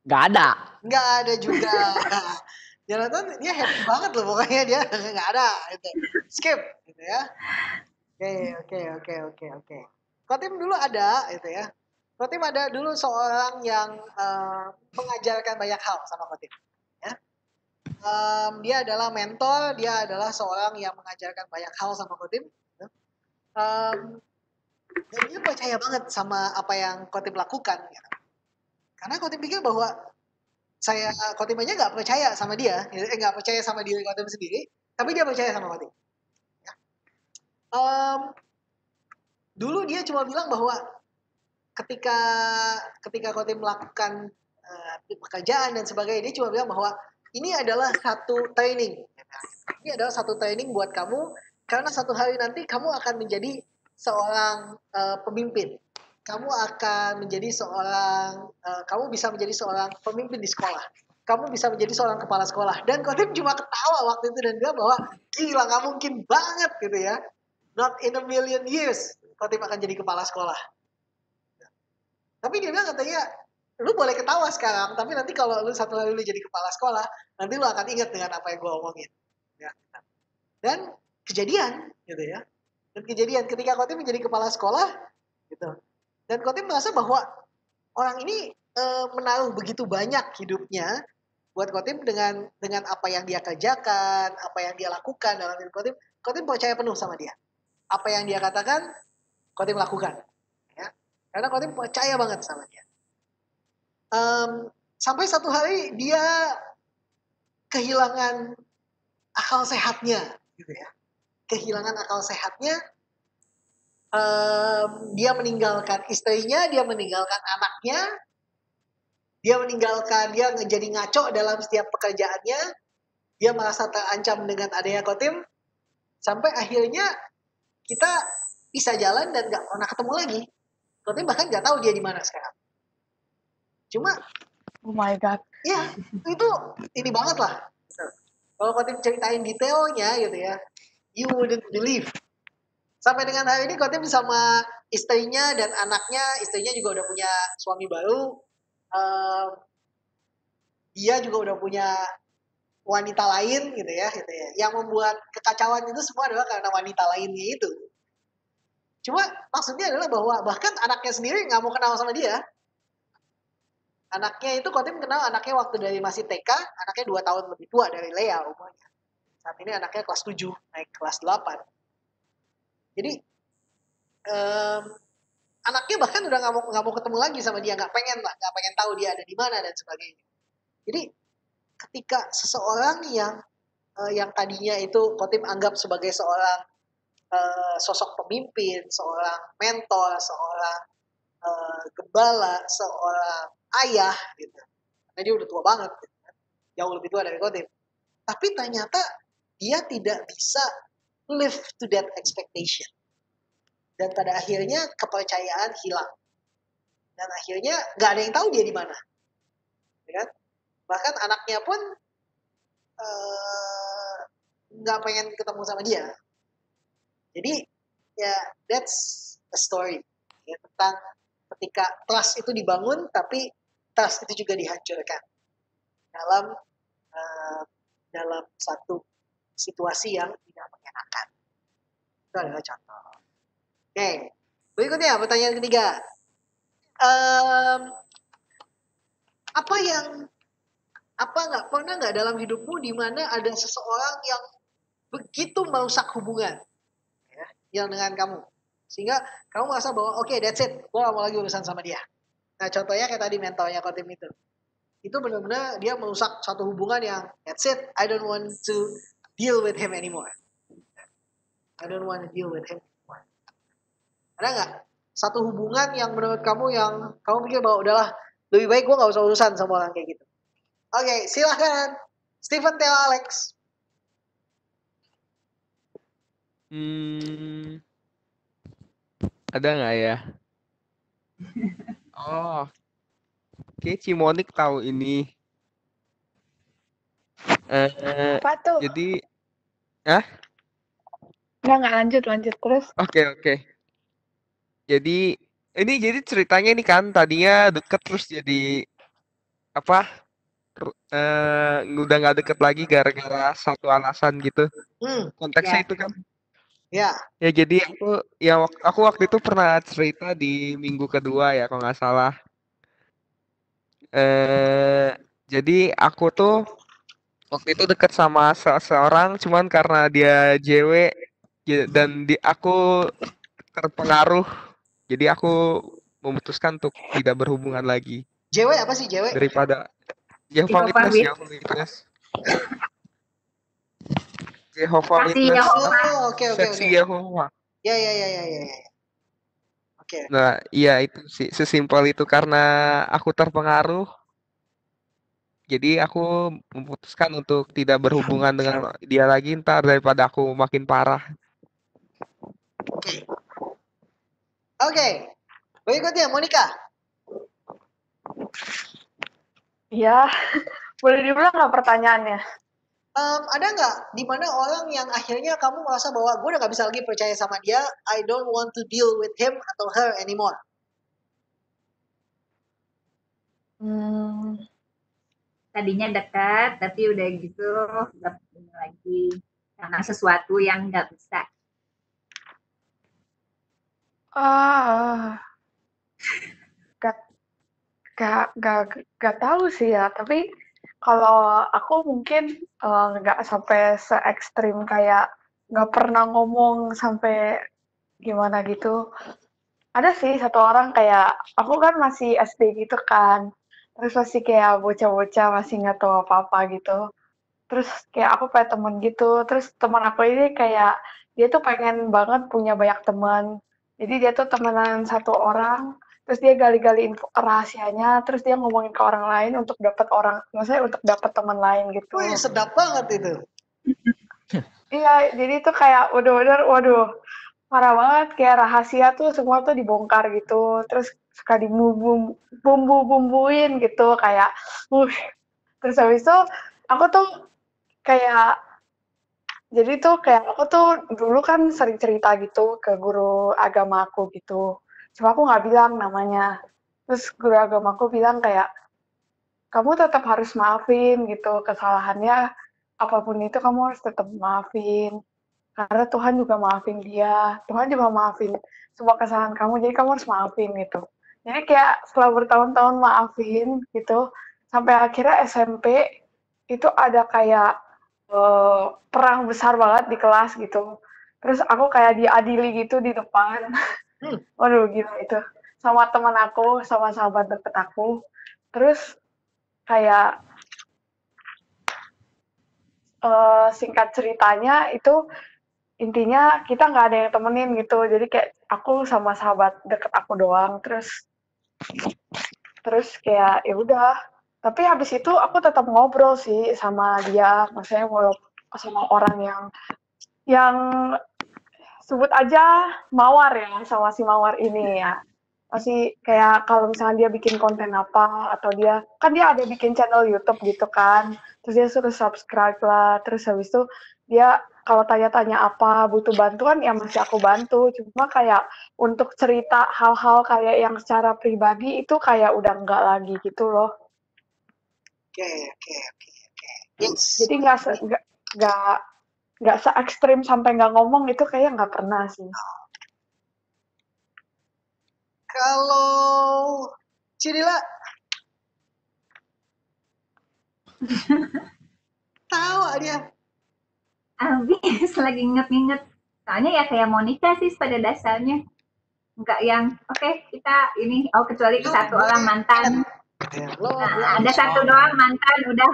Nggak ada. Nggak ada juga. Jonathan dia happy banget loh pokoknya dia nggak ada gitu. Skip gitu ya. Oke. Kotim dulu ada gitu ya. Kotim ada dulu seorang yang mengajarkan banyak hal sama Kotim. Ya. Dia adalah mentor, dia adalah seorang yang mengajarkan banyak hal sama Kotim. Dan dia percaya banget sama apa yang Kotim lakukan. Gitu. Karena Kotim pikir bahwa Kotim aja nggak percaya sama dia, nggak percaya sama diri Kotim sendiri, tapi dia percaya sama Kotim. Ya. Dulu dia cuma bilang bahwa ketika Kotim melakukan pekerjaan dan sebagainya, dia cuma bilang bahwa ini adalah satu training. Ini adalah satu training buat kamu Karena satu hari nanti kamu akan menjadi seorang pemimpin. Kamu akan menjadi seorang, kamu bisa menjadi seorang pemimpin di sekolah. Kamu bisa menjadi seorang kepala sekolah. Dan Kotim cuma ketawa waktu itu dan bilang bahwa gila nggak mungkin banget gitu ya. Not in a million years Kotim akan jadi kepala sekolah. Tapi dia bilang katanya, lu boleh ketawa sekarang, tapi nanti kalau lu satu hari lu jadi kepala sekolah, nanti lu akan ingat dengan apa yang gue omongin. Ya. Dan kejadian gitu ya. Dan kejadian ketika Kotim menjadi kepala sekolah gitu. Dan Kotim merasa bahwa orang ini menaruh begitu banyak hidupnya buat Kotim dengan apa yang dia kerjakan, apa yang dia lakukan dalam hidup Kotim. Kotim percaya penuh sama dia. Apa yang dia katakan, Kotim lakukan. Ya. Karena Kotim percaya banget sama dia. Sampai satu hari dia kehilangan akal sehatnya, gitu ya. Kehilangan akal sehatnya, dia meninggalkan istrinya, dia meninggalkan anaknya, dia jadi ngaco dalam setiap pekerjaannya, dia merasa terancam dengan adanya Kotim, sampai akhirnya kita bisa jalan dan nggak pernah ketemu lagi. Kotim bahkan nggak tahu dia di mana sekarang. Cuma, oh my god, ya itu ini banget lah. Kalau Kotim ceritain detailnya gitu ya, you wouldn't believe. Sampai dengan hari ini Kotim sama istrinya dan anaknya, istrinya juga udah punya suami baru, dia juga udah punya wanita lain gitu ya. Yang membuat kekacauan itu semua adalah karena wanita lainnya itu. Cuma maksudnya adalah bahwa bahkan anaknya sendiri nggak mau kenal sama dia. Anaknya itu Kotim kenal anaknya waktu dari masih TK, anaknya 2 tahun lebih tua dari Lea umurnya. Saat ini anaknya kelas 7, naik kelas 8. Jadi anaknya bahkan udah nggak mau ketemu lagi sama dia, nggak pengen tahu dia ada di mana dan sebagainya. Jadi ketika seseorang yang tadinya itu Kotim anggap sebagai seorang sosok pemimpin, seorang mentor, seorang gembala, seorang ayah gitu. Karena dia udah tua banget, gitu. Jauh lebih tua dari Kotim. Tapi ternyata dia tidak bisa live to that expectation. Dan pada akhirnya kepercayaan hilang. Dan akhirnya nggak ada yang tahu dia di mana. Ya kan? Bahkan anaknya pun nggak pengen ketemu sama dia. Jadi ya that's a story ya, tentang ketika trust itu dibangun tapi trust itu juga dihancurkan dalam satu situasi yang tidak mengenakan. Itu adalah contoh. Oke, berikutnya pertanyaan ketiga. Pernah nggak dalam hidupmu di mana ada seseorang yang begitu merusak hubungan ya, yang dengan kamu sehingga kamu merasa bahwa oke, that's it, gue gak mau lagi urusan sama dia. Nah contohnya kayak tadi mentornya Kotim itu benar-benar dia merusak satu hubungan yang that's it, I don't want to deal with him anymore. I don't want to deal with him anymore. Ada nggak satu hubungan yang menurut kamu yang kamu pikir bahwa udahlah lebih baik gue gak usah urusan sama orang kayak gitu? Oke, silahkan Stephen Theo Alex. Ada nggak ya? Oh, oke, Cimonik tahu ini. apa tuh? Jadi, nggak lanjut terus. Oke. Jadi ceritanya ini kan tadinya deket terus jadi apa? Udah nggak deket lagi gara-gara satu alasan gitu. Konteksnya itu kan. Ya. Ya jadi aku waktu itu pernah cerita di minggu kedua ya kalau nggak salah. Jadi aku tuh waktu itu deket sama seseorang cuman karena dia JW dan aku terpengaruh. Jadi aku memutuskan untuk tidak berhubungan lagi. JW apa sih JW? Daripada Jehovah Witness. Jehovah Witness. Oke. Seksi Jehovah. Ya. Oke. Nah, iya itu sih sesimpel itu karena aku terpengaruh. Jadi aku memutuskan untuk tidak berhubungan dengan dia lagi ntar daripada aku makin parah. Oke. Oke. Berikutnya Monica. Iya, boleh diulang nggak pertanyaannya? Ada nggak di mana orang yang akhirnya kamu merasa bahwa gue udah nggak bisa lagi percaya sama dia, I don't want to deal with him atau her anymore? Tadinya dekat, tapi udah gitu nggak ketemu lagi karena sesuatu yang nggak bisa. Gak tahu sih ya, tapi kalau aku mungkin nggak sampai se ekstrim kayak nggak pernah ngomong sampai gimana gitu. Ada sih satu orang kayak aku kan masih SD gitu kan, terus masih kayak bocah-bocah masih nggak tahu apa-apa gitu. Terus kayak aku punya temen gitu, terus teman aku ini kayak dia tuh pengen banget punya banyak teman. Jadi dia tuh temenan satu orang, terus dia gali-gali info rahasianya, terus dia ngomongin ke orang lain untuk dapat orang, maksudnya untuk dapat teman lain gitu. Wih, sedap banget itu. Iya, jadi tuh kayak waduh, parah banget, kayak rahasia tuh semua tuh dibongkar gitu, terus suka bumbuin gitu, kayak, terus habis itu aku tuh kayak jadi tuh kayak aku tuh dulu kan sering cerita gitu ke guru agama aku gitu. Cuma aku nggak bilang namanya. Terus guru agama aku bilang kayak, kamu tetap harus maafin gitu kesalahannya. Apapun itu kamu harus tetap maafin. Karena Tuhan juga maafin dia. Tuhan juga maafin semua kesalahan kamu. Jadi kamu harus maafin gitu. Jadi kayak setelah bertahun-tahun maafin gitu. Sampai akhirnya SMP itu ada kayak perang besar banget di kelas gitu. Terus aku kayak diadili gitu di depan. Waduh gila itu. Sama teman aku, sama sahabat deket aku. Terus kayak singkat ceritanya itu intinya kita nggak ada yang temenin gitu. Jadi kayak aku sama sahabat deket aku doang. Terus kayak ya udah. Tapi habis itu aku tetap ngobrol sih sama dia, maksudnya ngobrol sama orang yang sebut aja Mawar ya, sama si Mawar ini ya. Masih kayak kalau misalnya dia bikin konten apa, atau dia, kan dia ada bikin channel YouTube gitu kan, terus dia suruh subscribe lah, terus habis itu dia kalau tanya-tanya apa, butuh bantuan, ya masih aku bantu, cuma kayak untuk cerita hal-hal kayak yang secara pribadi itu kayak udah enggak lagi gitu loh. Oke. Yes. Jadi nggak se ekstrim sampai nggak ngomong itu kayak nggak pernah sih. Kalau Cidila tahu dia. Habis lagi inget-inget. Soalnya ya kayak Monica sih pada dasarnya. Enggak yang oke, kita ini kecuali satu orang mantan. Nah, ada satu doang mantan udah.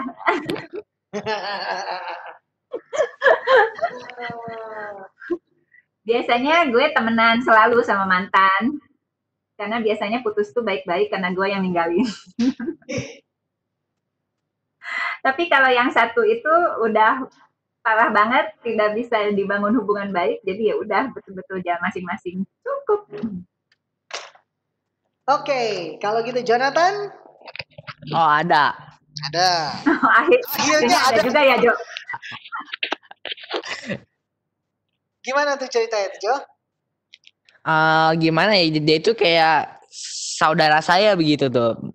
Biasanya gue temenan selalu sama mantan. Karena biasanya putus tuh baik-baik karena gue yang ninggalin. Tapi kalau yang satu itu udah parah banget, tidak bisa dibangun hubungan baik, jadi ya udah betul-betul jalan masing-masing. Cukup. Oke, kalau gitu Jonathan? Oh, ada. Akhirnya ada juga ya, Jo. Gimana tuh ceritanya tuh, Jo? Gimana ya, dia itu kayak saudara saya begitu tuh.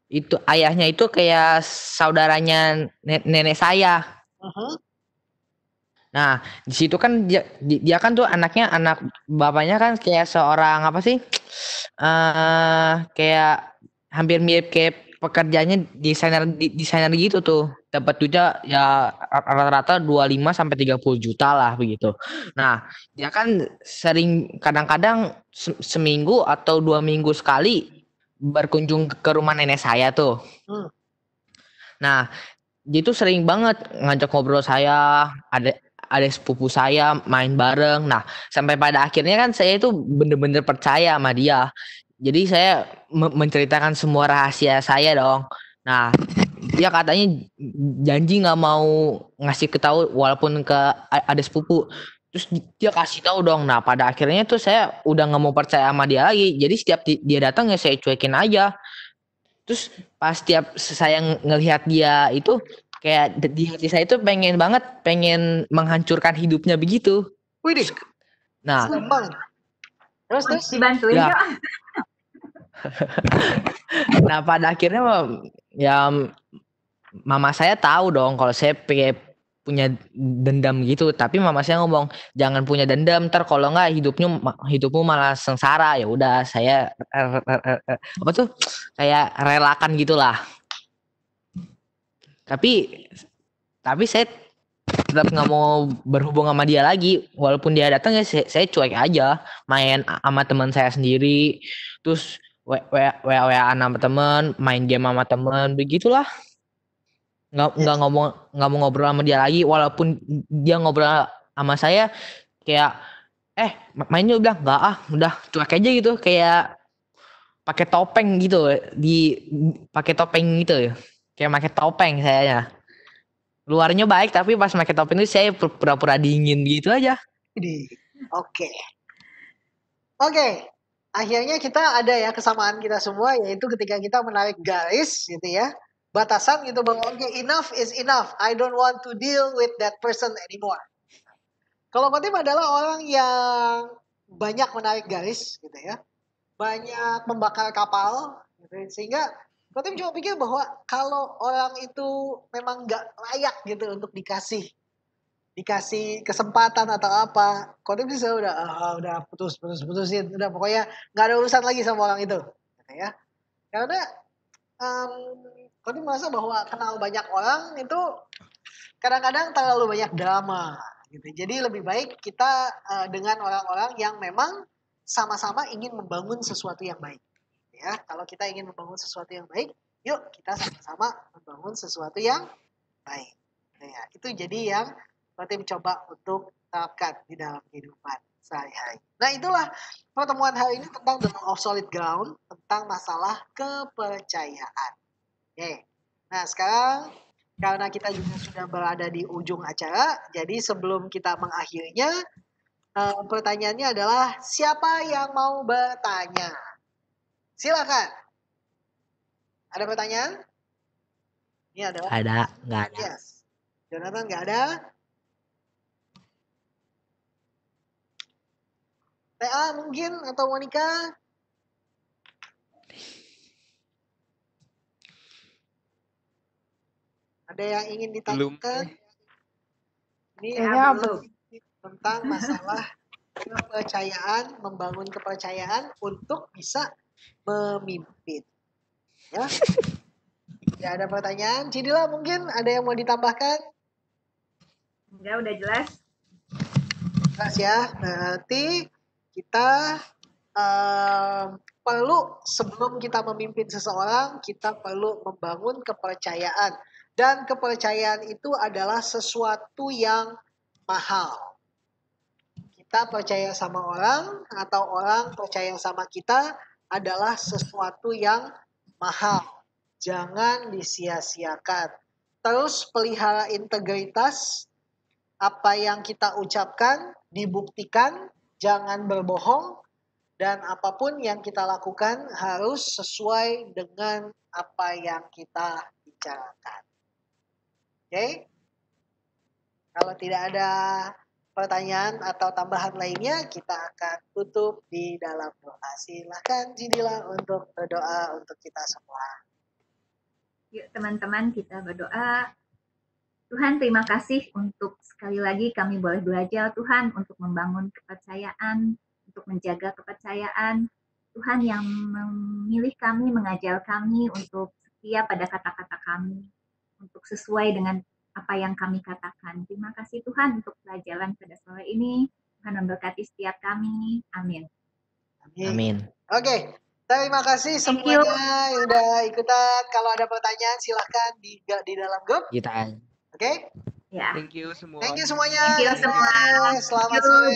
Itu ayahnya itu kayak saudaranya nenek saya. Nah, di situ kan dia kan tuh anak bapaknya kan kayak seorang apa sih? Kayak hampir mirip kayak pekerjaannya desainer gitu tuh. Dapat duitnya ya rata-rata 25 sampai 30 juta lah begitu. Nah, dia kan sering kadang-kadang seminggu atau 2 minggu sekali berkunjung ke rumah nenek saya tuh. Nah, dia tuh sering banget ngajak ngobrol saya, ada sepupu saya main bareng. Nah, sampai pada akhirnya kan saya itu bener-bener percaya sama dia. Jadi saya menceritakan semua rahasia saya dong. Nah, dia katanya janji nggak mau ngasih ketahu walaupun ke ada sepupu. Terus dia kasih tahu dong. Nah pada akhirnya tuh saya udah nggak mau percaya sama dia lagi. Jadi setiap dia datang ya saya cuekin aja. Terus pas setiap saya ngelihat dia itu kayak di hati saya itu pengen menghancurkan hidupnya begitu. Widih, Nah, gampang. Terus? Dibantuin Ya. yuk. Nah pada akhirnya ya mama saya tahu dong kalau saya punya dendam gitu, tapi mama saya ngomong jangan punya dendam, ntar kalau nggak hidupmu malah sengsara. Ya udah saya apa tuh kayak relakan gitulah. Tapi saya tetap nggak mau berhubung sama dia lagi, walaupun dia datang ya saya cuek aja, main sama teman saya sendiri, terus wa sama teman, main game sama teman, begitulah. Nggak mau ngobrol sama dia lagi, walaupun dia ngobrol sama saya kayak mainnya bilang nggak udah cuek aja gitu, kayak pakai topeng gitu, pakai topeng gitu ya, kayak pakai topeng saya. Luarnya baik tapi pas pakai topeng itu saya pura-pura dingin gitu aja. Oke. Akhirnya kita ada ya kesamaan kita semua, yaitu ketika kita menarik garis gitu ya, batasan gitu bahwa enough is enough. I don't want to deal with that person anymore. Kalau Kotim adalah orang yang banyak menarik garis gitu ya, banyak membakar kapal gitu, sehingga Kotim cuma pikir bahwa kalau orang itu memang nggak layak gitu untuk dikasih kesempatan atau apa, Kotim bisa udah putusin, udah pokoknya nggak ada urusan lagi sama orang itu gitu ya. Karena Kotim merasa bahwa kenal banyak orang itu kadang-kadang terlalu banyak drama gitu. Jadi lebih baik kita dengan orang-orang yang memang sama-sama ingin membangun sesuatu yang baik. Ya, kalau kita ingin membangun sesuatu yang baik, yuk kita sama-sama membangun sesuatu yang baik. Ya, itu jadi yang Kotim coba untuk terapkan di dalam kehidupan sehari-hari. Nah, itulah pertemuan hari ini tentang The Law of Solid Ground, tentang masalah kepercayaan. Oke. Nah, sekarang karena kita juga sudah berada di ujung acara, jadi sebelum kita mengakhirinya, pertanyaannya adalah siapa yang mau bertanya? Silakan. Ada pertanyaan? Ini adalah Nggak ada. Yes. Jonathan nggak ada. TA mungkin atau Monica? Ada yang ingin ditanyakan? Ini tentang masalah kepercayaan, membangun kepercayaan untuk bisa memimpin. Ya. Ya ada pertanyaan, Cidila mungkin ada yang mau ditambahkan? Enggak, udah jelas. Jelas ya. Nanti kita perlu sebelum kita memimpin seseorang, kita perlu membangun kepercayaan. Dan kepercayaan itu adalah sesuatu yang mahal. Kita percaya sama orang atau orang percaya sama kita adalah sesuatu yang mahal. Jangan disia-siakan. Terus pelihara integritas, apa yang kita ucapkan dibuktikan, jangan berbohong, dan apapun yang kita lakukan harus sesuai dengan apa yang kita bicarakan. Oke? Kalau tidak ada pertanyaan atau tambahan lainnya, kita akan tutup di dalam doa. Silahkan Cidila untuk berdoa untuk kita semua. Yuk teman-teman kita berdoa. Tuhan terima kasih untuk sekali lagi kami boleh belajar Tuhan untuk membangun kepercayaan, untuk menjaga kepercayaan. Tuhan yang memilih kami, mengajar kami untuk setia pada kata-kata kami, untuk sesuai dengan apa yang kami katakan. Terima kasih Tuhan untuk pelajaran pada sore ini. Tuhan memberkati setiap kami. Amin. Amin. Oke. Terima kasih semuanya yang udah ikutan. Kalau ada pertanyaan silahkan di dalam grup. Kita. Oke? Ya. Thank you semua. Thank you semuanya. Thank you semua. Selamat sore.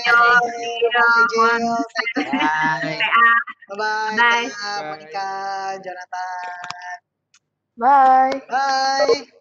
Bye. Bye. Bye. Monica, Jonathan. Bye. Bye.